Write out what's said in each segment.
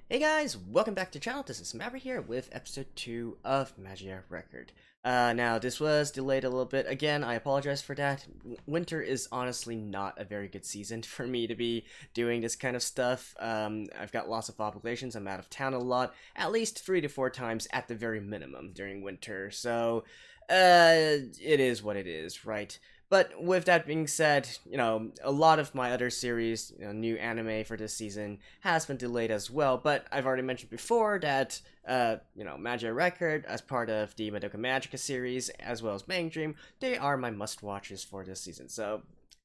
Hey guys, welcome back to the channel. This is Maverick here with episode 2 of Magia Record. Now this was delayed a little bit. Again, I apologize for that. Winter is honestly not a very good season for me to be doing this kind of stuff. I've got lots of obligations. I'm out of town a lot, at least 3 to 4 times at the very minimum during winter. So, it is what it is, right? But with that being said, a lot of my other series, new anime for this season has been delayed as well. But I've already mentioned before that, Magia Record, as part of the Madoka Magica series, as well as Bang Dream, they are my must-watches for this season. So,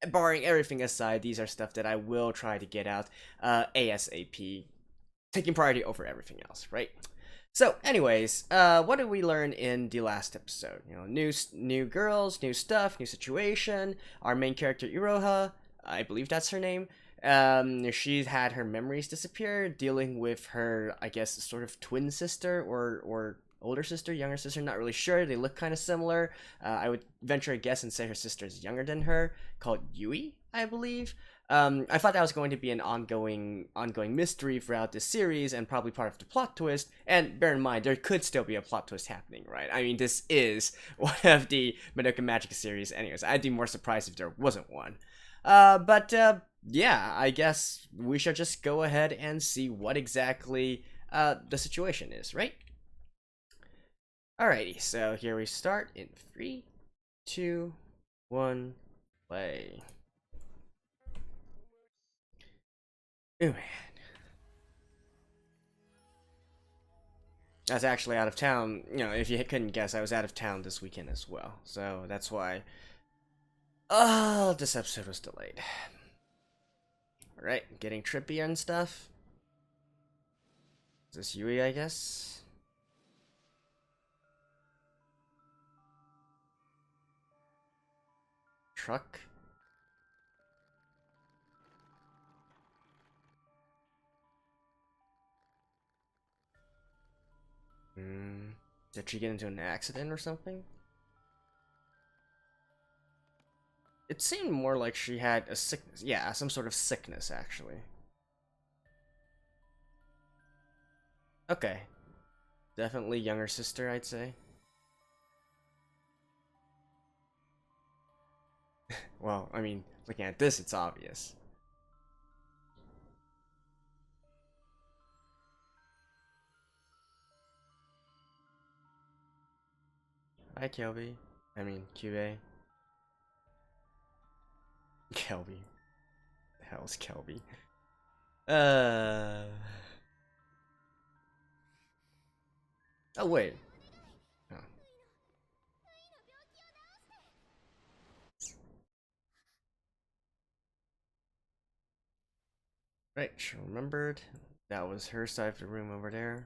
barring everything aside, these are stuff that I will try to get out ASAP, taking priority over everything else, right? So, anyways, what did we learn in the last episode? New girls, new stuff, new situation. Our main character Iroha, I believe that's her name. She's had her memories disappear, dealing with her, I guess, sort of twin sister or older sister, younger sister. Not really sure. They look kind of similar. I would venture a guess and say her sister is younger than her, called Yui, I believe. I thought that was going to be an ongoing mystery throughout this series and probably part of the plot twist. And bear in mind, there could still be a plot twist happening, right? I mean, this is one of the Madoka Magica series anyways. I'd be more surprised if there wasn't one. Yeah, I guess we should just go ahead and see what exactly the situation is, right? Alrighty, so here we start in 3, 2, 1, play. Ooh, man. I was actually out of town. If you couldn't guess, I was out of town this weekend as well. So that's why this episode was delayed. Alright, getting trippy and stuff. Is this Yui, I guess? Truck? Did she get into an accident or something? It seemed more like she had a sickness. Yeah, some sort of sickness, actually. Okay. Definitely younger sister, I'd say. Well, I mean, looking at this, it's obvious. Hi, Kelby. I mean, QA. Kelby. The hell's Kelby? Uh. Oh, wait. Oh. Right, she remembered. That was her side of the room over there.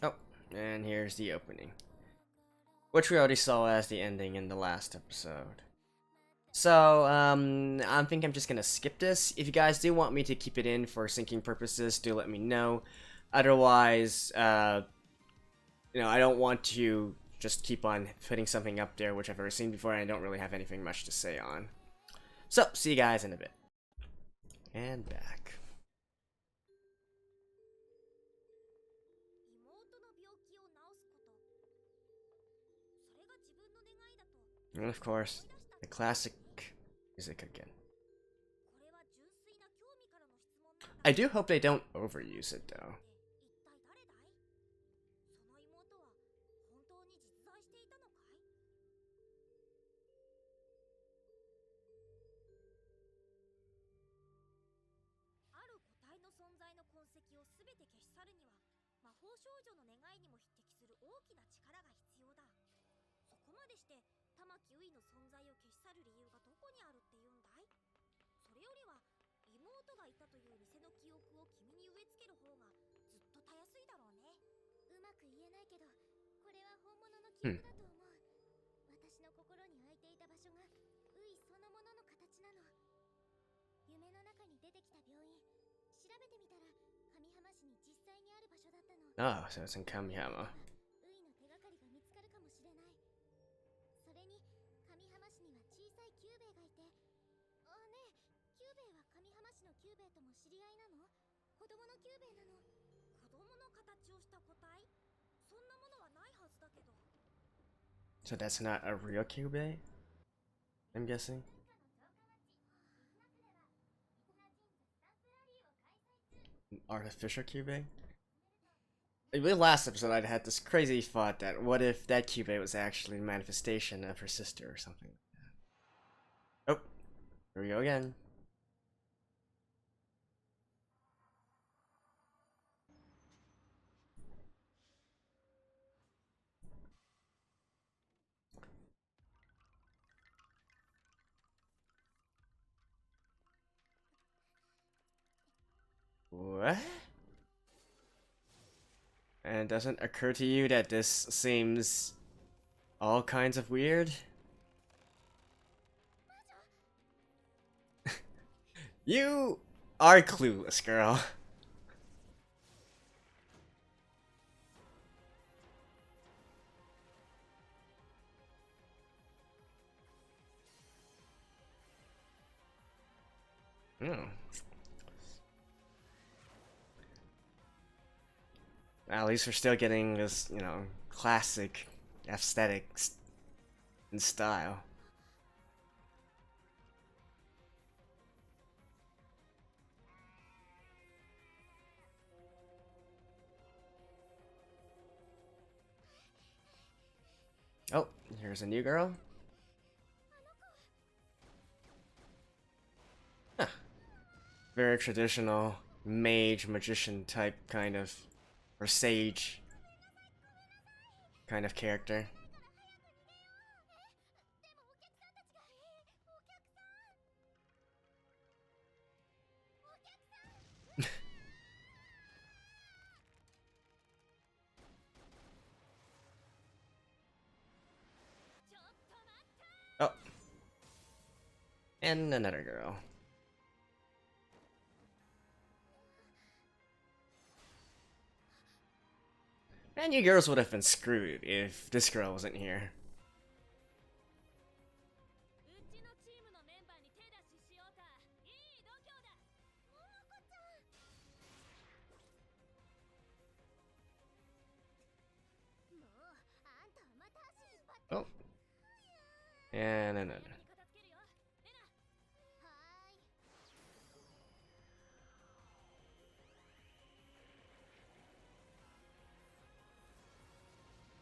Oh, and here's the opening, which we already saw as the ending in the last episode. So, I think I'm just gonna skip this. If you guys do want me to keep it in for syncing purposes, do let me know. Otherwise, I don't want to just keep on putting something up there which I've already seen before and I don't really have anything much to say on. So, see you guys in a bit. And back. And of course, the classic music again. I do hope they don't overuse it though. Hmm. Oh, so it's in Kamiyama. 子供のキューベイなの。子供の形をした個体？そんなものはないはずだけど。 So that's not a real Cube, I'm guessing. An artificial Cube? In the last episode, I had this crazy thought that what if that Cube was actually a manifestation of her sister or something like that. Oh, here we go again. What? And it doesn't occur to you that this seems all kinds of weird? You are clueless, girl. Hmm. At least we're still getting this, you know, classic aesthetics and style. Oh, here's a new girl. Huh. Very traditional mage, magician type kind of, or sage kind of character. Oh. And another girl. And you girls would have been screwed if this girl wasn't here. Oh. And another.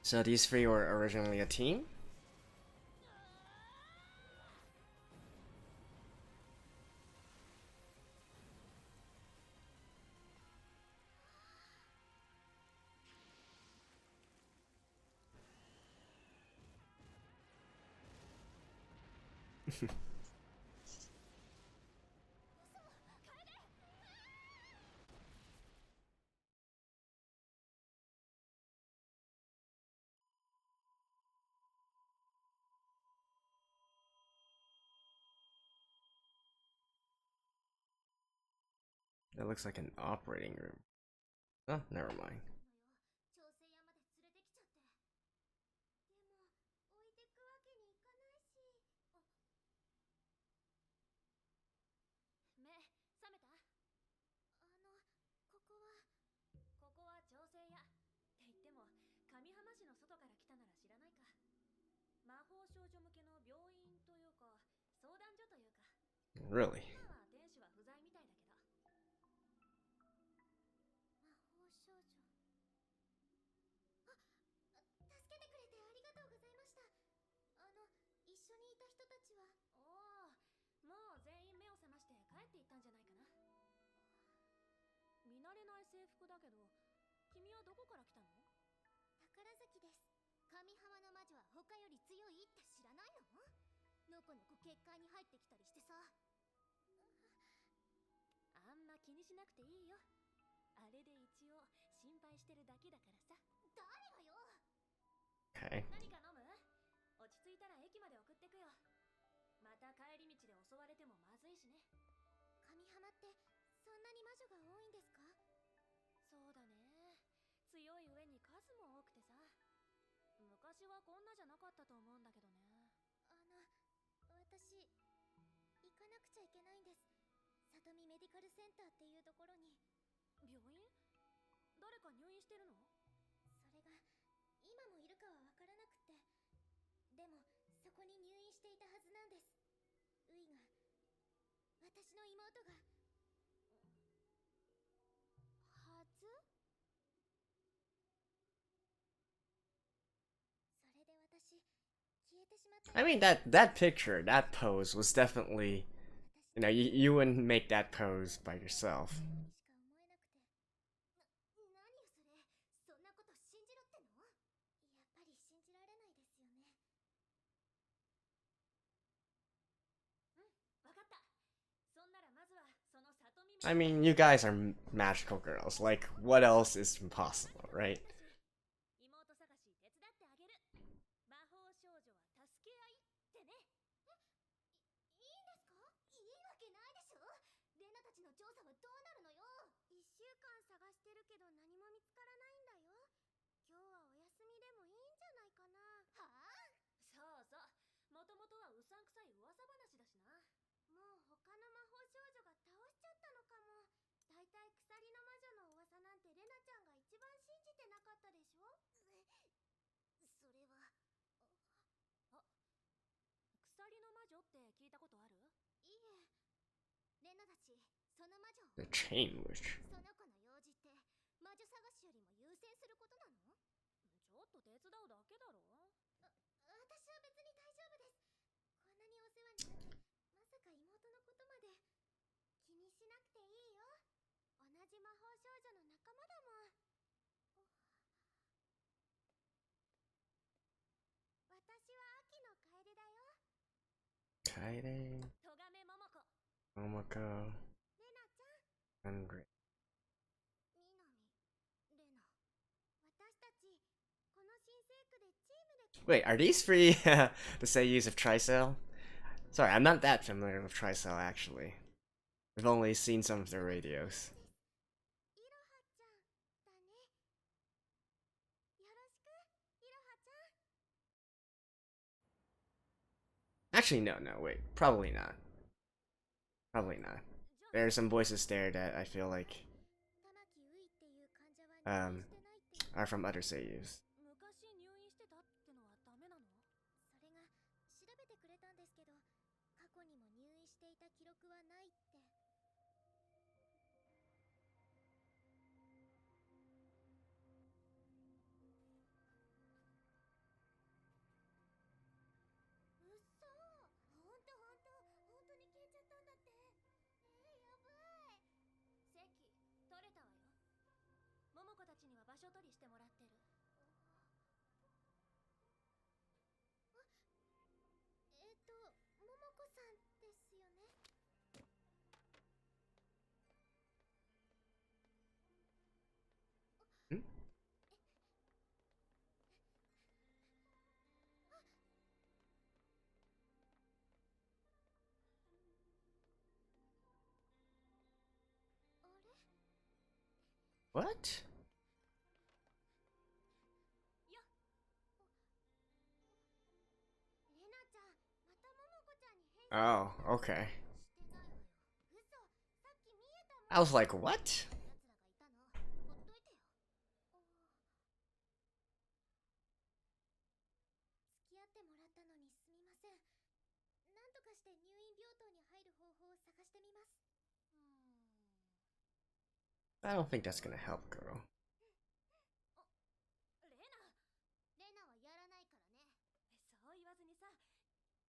So these three were originally a team? That looks like an operating room. Oh, never mind. Really? Okay. 病院？誰か入院してるの？それが今もいるかはわからなくて、でもそこに入院していたはずなんです。ウイが、私の妹が。はず？それで私消えてしまった。 I mean, that picture, that pose was definitely, you know, you wouldn't make that pose by yourself. しか思えなくて。何よそれ、そんなこと信じろっての？やっぱり信じられないですよね。うん、わかった。そんならまずはその里見。 I mean, you guys are magical girls. Like, what else is impossible, right? 妹探し手伝ってあげる。魔法少女は助け合いってね。いいんですか？いいわけないでしょ。レナたちの調査はどうなるのよ。1週間探してるけど何も見つからないんだよ。今日はお休みでもいいんじゃないかな。はあ？そうそう。もともとはうさんくさい噂話だしな。もう他の魔法少女が倒しちゃったのかも。だいたい鎖の魔女の噂なんてレナちゃんが一番信じてなかったでしょ。それは。あ、鎖の魔女って聞いたことある？いいえ。レナたち、その魔女。 The chain witch. その子の用事って魔女探しよりも優先することなの？ちょっと手伝うだけだろ。私は別に大丈夫です。こんなにお世話になって、まさか妹のことまで。気にしなくていいよ。同じ魔法少女の仲間だもん。私は秋の楓だよ。Kaede, 戸亀桃子。 Momoko, レナちゃん。 and Gray. みなみ、レナ。私たちこの新生区でチームで。 Wait, are these free the Seiyus of Tricell? Sorry, I'm not that familiar with Tricell actually. I've only seen some of their radios. いろはちゃんだね。よろしく、いろはちゃん。 Actually, no, wait. Probably not. Probably not. There are some voices there that I feel like 玉木ウイっていう患者は入院してないっていう。 are from other Seiyus. 昔入院してたってのはダメなの？それが調べてくれたんですけど、過去にも入院していた記録はないって。うっそー。ほんと本当に消えちゃったんだって。やばい。席取れたわよ。桃子たちには場所取りしてもらってる。桃子さんですよね。Hmm? あれ？ What? よっ。レナちゃん、また桃子ちゃんに変身。 Oh, okay. してないわよ。嘘。さっき見えたもん。 I was like, what? 奴らがいたの。ほっといてよ。付き合ってもらったのにすみません。なんとかして入院病棟に入る方法を探してみます。I don't think that's gonna help, girl. レナはやらないからね。そう言わずにさ、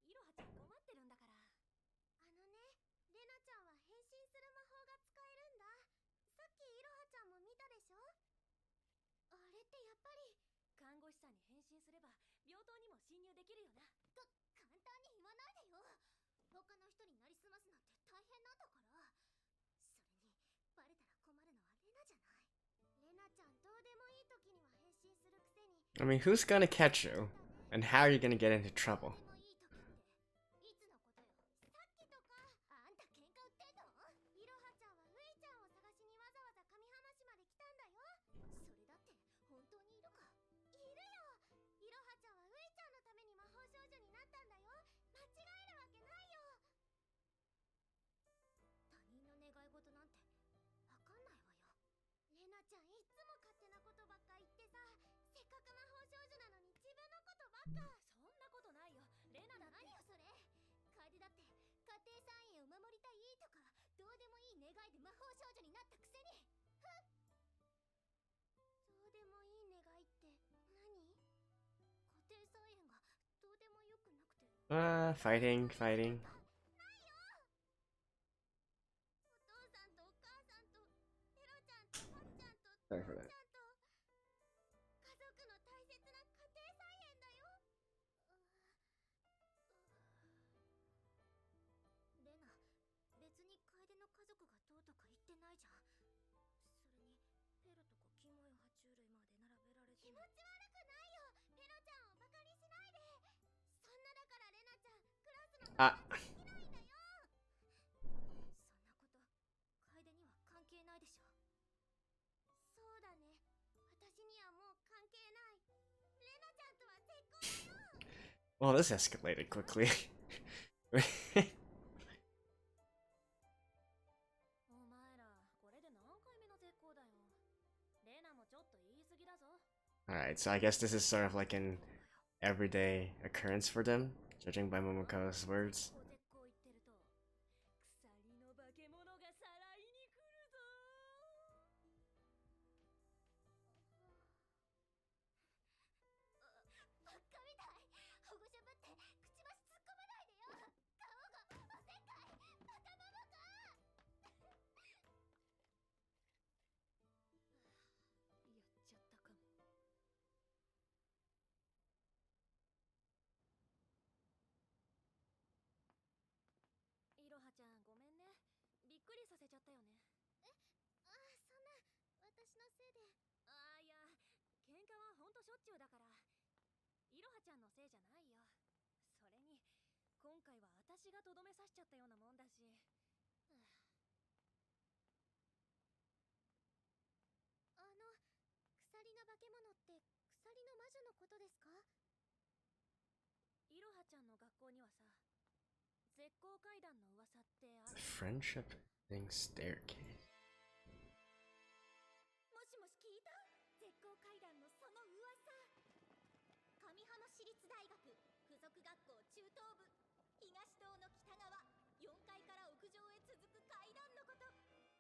イロハちゃん困ってるんだから。レナちゃんは変身する魔法が使えるんだ。さっきイロハちゃんも見たでしょ。あれってやっぱり看護師さんに変身すれば病棟にも侵入できるよな。簡単に言わないでよ。他の人になりすますなんて大変なんだから。それにバレたら困るのはレナじゃない。レナちゃんどうでもいい時には変身するくせに。 I mean, who's gonna catch you? And how are you gonna get into trouble? どうでもいい時っていつのことよ。さっきとか。あんた喧嘩売ってんの？イロハちゃんはウイちゃんを探しにわざわざ上浜市まで来たんだよ。それだって本当にいるか？いるよ。イロハちゃんはウイちゃんのために魔法少女になったんだよ。間違えるわけないよ。他人の願い事なんてわかんないわよ。ちゃんいつも勝手なことばっか言ってさ、せっかく魔法少女なのに自分のことばっか。そんなことないよ。レナだって。何よそれ。楓だって家庭菜園を守りたいとかどうでもいい願いで魔法少女になったくせに。ふん。どうでもいい願いって何？家庭菜園がどうでもよくなくて。Fighting, fighting. お父さんとお母さんとペロちゃんとポッちゃんと Sorry ト for ン that. ちゃんと家族の大切な家庭菜園だよ。レナ、別に楓の家族がどうとか言ってないじゃん。それにペロとかキモい爬虫類まで並べられて。気持ち悪くないよ。ペロちゃんをバカにしないで。そんなだからレナちゃんクラスの友達できないんだよ。そんなこと楓には関係ないでしょ。そうだね、私にはもう関係ない。レナちゃんとは絶交だよ。Well, this escalated quickly. お前らこれで何回目の絶交だよ。レナもちょっと言い過ぎだぞ。 Alright, so I guess this is sort of like an everyday occurrence for them, judging by Momoko's words. 絶交言ってると鎖の化け物がさらいに来るぞ。バカみたい。保護者ぶってくちばし突っ込まないでよ。顔がおせっかい。バカババか。やっちゃったかも。いろはちゃんごめんね。びっくりさせちゃったよね。ああ、そんな私のせいで。ああ、いや喧嘩はほんとしょっちゅうだから。いろはちゃんのせいじゃないよ。それに今回は私がとどめさしちゃったようなもんだし。鎖の化け物って鎖の魔女のことですか？いろはちゃんの学校にはさ、絶交階段の噂ってある？ Friendship thing staircase. もしもし聞いた？絶交階段のその噂。上浜市立大学附属学校中等部東棟の北側4階から屋上へ続く階段のこと。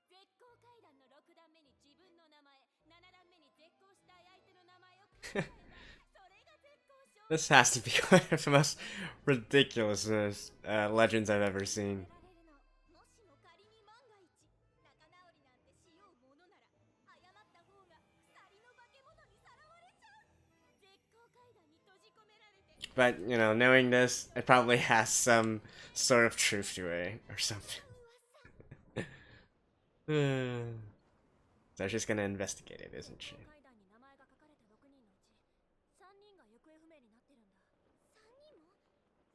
絶交階段の6段目に自分の名前、7段目に絶交したい相手の名前を書いてそれが絶交証。 This has to be one of the most ridiculous legends I've ever seen. もしも仮に万が一仲直りなんてしようものなら謝った方が鎖の化け物にさらわれちゃう。絶交階段に閉じ込められて。 But, you know, knowing this, it probably has some sort of truth to it or something. So she's gonna investigate it, isn't she? 階段に名前が書かれた6人のうち3人が行方不明になってるんだ。3人も？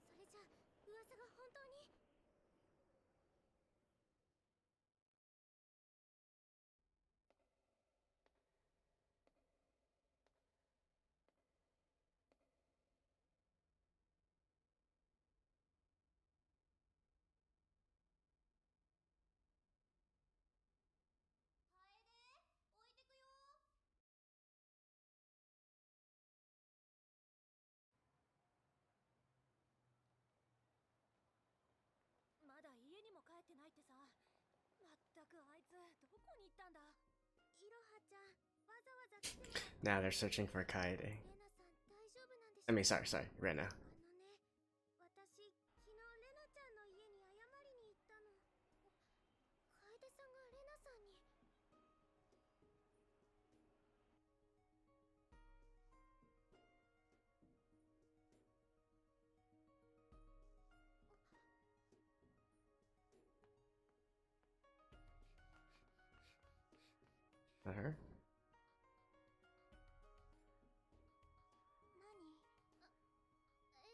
それじゃ噂が本当に。置いてくよ。まだ家にも帰ってないってさ。まったくあいつどこに行ったんだ。いろはちゃんわざわざ来てもらって。 Now they're searching for Kaede. レナさん大丈夫なんでしょうか？ I mean, sorry, Rena. 私昨日レナちゃんの家に謝りに行ったの。楓さんがレナさんに。Is that her? 何？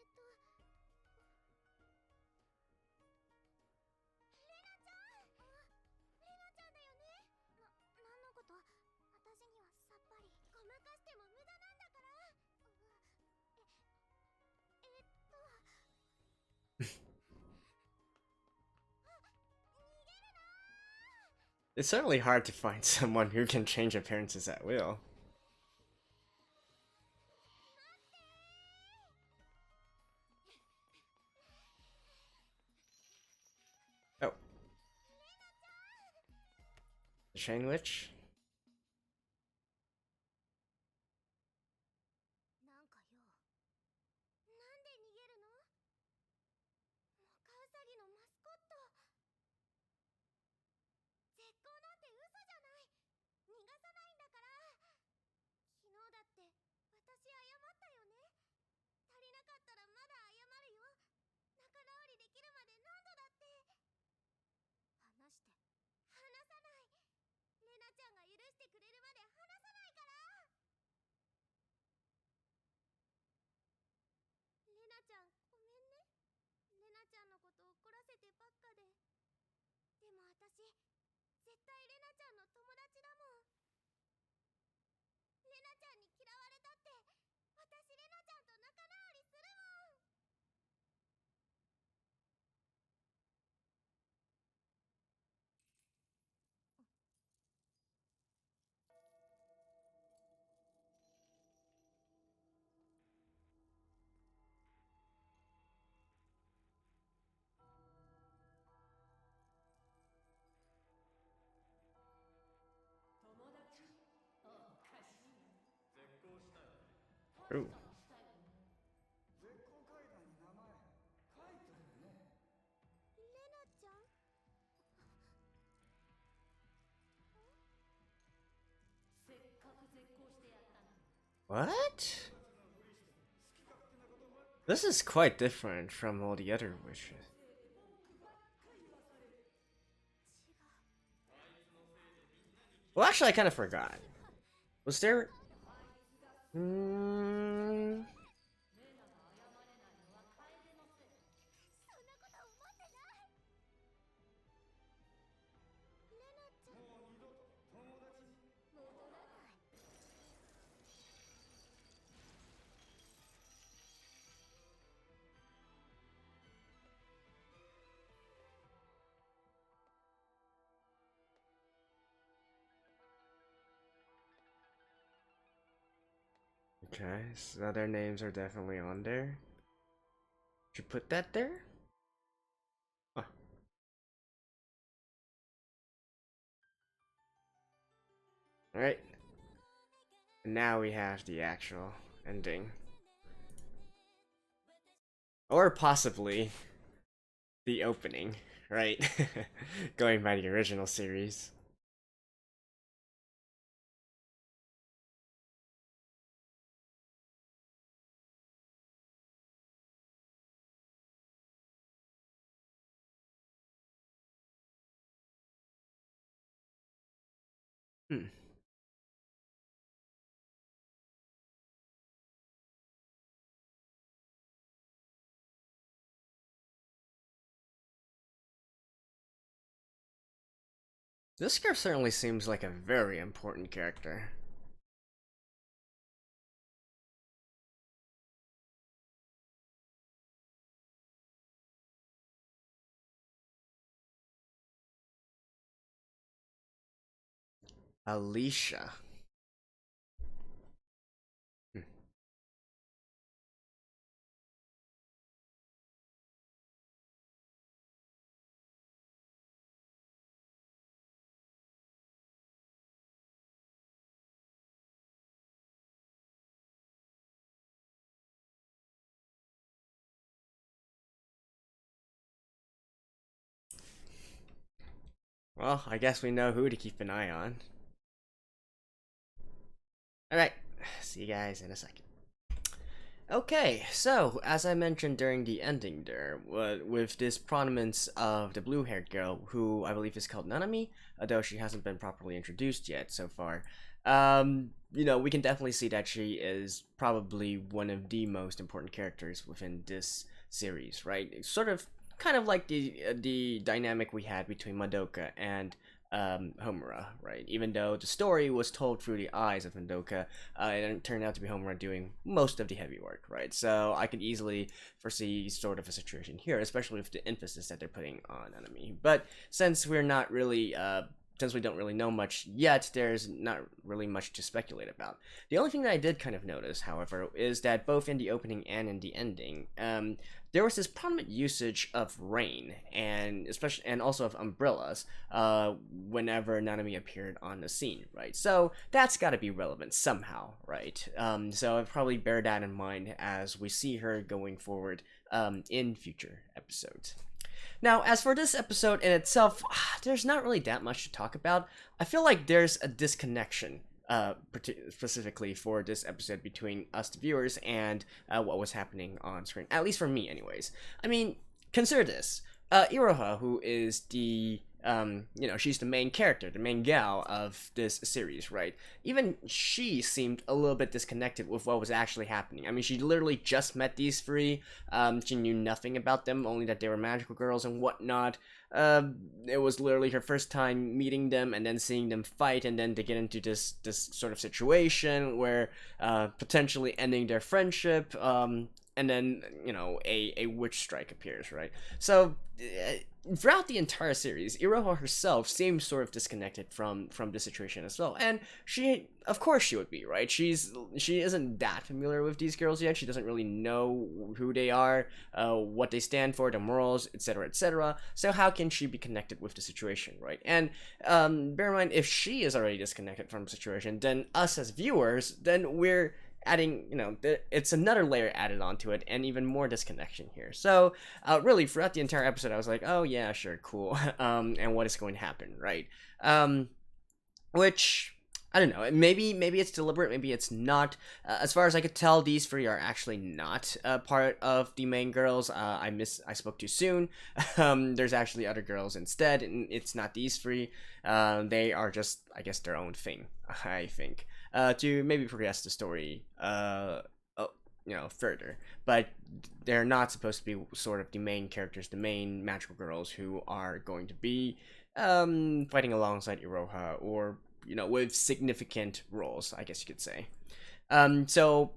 It's certainly hard to find someone who can change appearances at will. Oh. The Chain Witch? なんかよ、なんで逃げるの？モカウサギのマスコット。絶交なんて嘘じゃない。逃がさないんだから。昨日だって私謝ったよね。足りなかったらまだ謝るよ。仲直りできるまで何度だって。話して。話さない。レナちゃんが許してくれるまで話さないから。レナちゃんごめんね。レナちゃんのこと怒らせてばっかで。でも私絶対レナちゃんの友達だもん。レナちゃんに嫌われたって私レナちゃんと仲直りするもん。Ooh. レナちゃん？ What? This is quite different from all the other wishes. Well, actually, I kind of forgot. Was there... Hmm... そんなこと思ってない。レナちゃん戻らない。Okay, so their names are definitely on there. Should you put that there? Huh. Alright. Now we have the actual ending. Or possibly the opening, right? Going by the original series. Hmm. This girl certainly seems like a very important character. Alicia. Hmm. Well, I guess we know who to keep an eye on. Alright, see you guys in a second. Okay, so as I mentioned during the ending there, with this prominence of the blue-haired girl, who I believe is called Nanami, although she hasn't been properly introduced yet so far, you know, we can definitely see that she is probably one of the most important characters within this series, right? It's sort of kind of like the dynamic we had between Madoka and Homura, right? Even though the story was told through the eyes of Madoka, it turned out to be Homura doing most of the heavy work, right? So I could easily foresee sort of a situation here, especially with the emphasis that they're putting on enemy. But since we're not really since we don't really know much yet, there's not really much to speculate about. The only thing that I did kind of notice, however, is that both in the opening and in the ending, there was this prominent usage of rain and also of umbrellas whenever Nanami appeared on the scene, right? So that's got to be relevant somehow, right? So I'll probably bear that in mind as we see her going forward in future episodes. Now, as for this episode in itself, there's not really that much to talk about. I feel like there's a disconnection, specifically for this episode, between us, the viewers, and what was happening on screen. At least for me, anyways. I mean, consider this. Iroha, who is the she's the main character, the main gal of this series, right? Even she seemed a little bit disconnected with what was actually happening. I mean, she literally just met these three. She knew nothing about them, only that they were magical girls and whatnot. It was literally her first time meeting them and then seeing them fight, and then to get into this sort of situation where potentially ending their friendship. And then, a witch strike appears, right? So, throughout the entire series, Iroha herself seems sort of disconnected from the situation as well. And of course she would be, right? She isn't that familiar with these girls yet. She doesn't really know who they are, what they stand for, their morals, etc., etc. So how can she be connected with the situation, right? And bear in mind, if she is already disconnected from the situation, then us as viewers, then we're adding, it's another layer added onto it, and even more disconnection here. So, really, throughout the entire episode, I was like, oh yeah, sure, cool, and what is going to happen, right? Which, I don't know, maybe it's deliberate, maybe it's not. As far as I could tell, these three are actually not part of the main girls. I spoke too soon. There's actually other girls instead, and it's not these three. They are just, I guess, their own thing, I think. To maybe progress the story, further. But they're not supposed to be sort of the main characters, the main magical girls who are going to be fighting alongside Iroha, or with significant roles, I guess you could say. So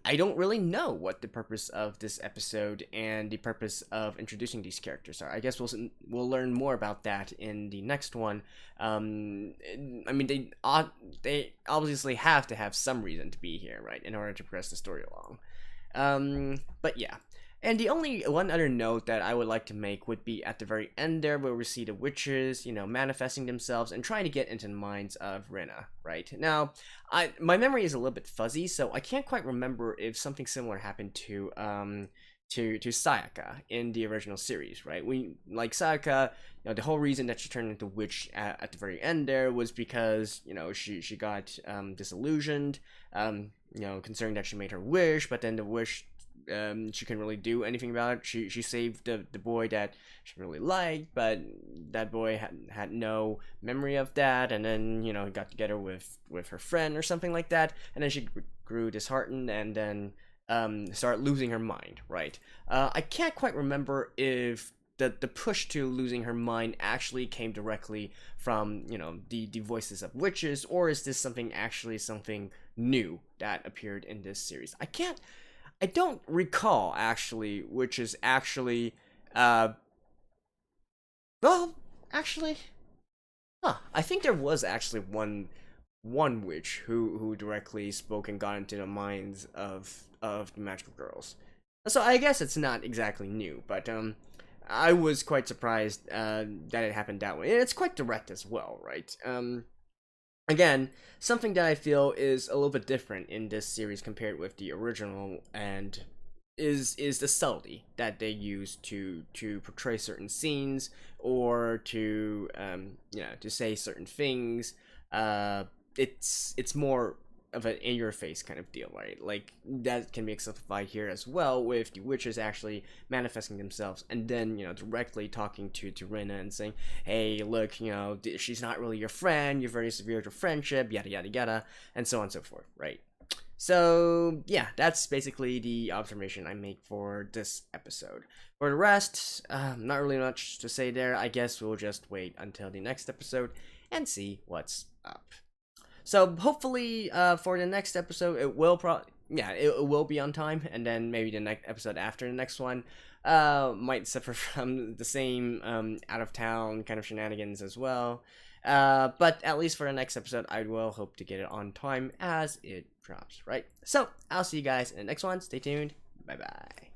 I don't really know what the purpose of this episode and the purpose of introducing these characters are. I guess we'll learn more about that in the next one. I mean, they obviously have to have some reason to be here, right, in order to progress the story along. But yeah. And the only one other note that I would like to make would be at the very end there, where we see the witches, manifesting themselves and trying to get into the minds of Rena, right? Now, my memory is a little bit fuzzy, so I can't quite remember if something similar happened to Sayaka in the original series, right? Like Sayaka, the whole reason that she turned into witch at the very end there was because, she got disillusioned, considering that she made her wish, but then the wish, she couldn't really do anything about it. She saved the boy that she really liked, but that boy had no memory of that, and then got together with her friend or something like that, and then she grew disheartened and then started losing her mind, right? I can't quite remember if the push to losing her mind actually came directly from the voices of witches, or is this something new that appeared in this series? I don't recall, actually, which is actually, I think there was actually one witch who directly spoke and got into the minds of the magical girls. So I guess it's not exactly new, but, I was quite surprised, that it happened that way. And it's quite direct as well, right? Again, something that I feel is a little bit different in this series compared with the original, and is the subtlety that they use to portray certain scenes, or to to say certain things. It's more of an in-your-face kind of deal, right? Like, that can be exemplified here as well, with the witches actually manifesting themselves, and then, directly talking to Rena and saying, hey, look, she's not really your friend, you're very severe to friendship, yada yada yada, and so on and so forth, right? So, yeah, that's basically the observation I make for this episode. For the rest, not really much to say there. I guess we'll just wait until the next episode and see what's up. So hopefully, for the next episode, it will it will be on time, and then maybe the next episode after the next one might suffer from the same out of town kind of shenanigans as well. But at least for the next episode, I will hope to get it on time as it drops, right? So I'll see you guys in the next one. Stay tuned. Bye bye.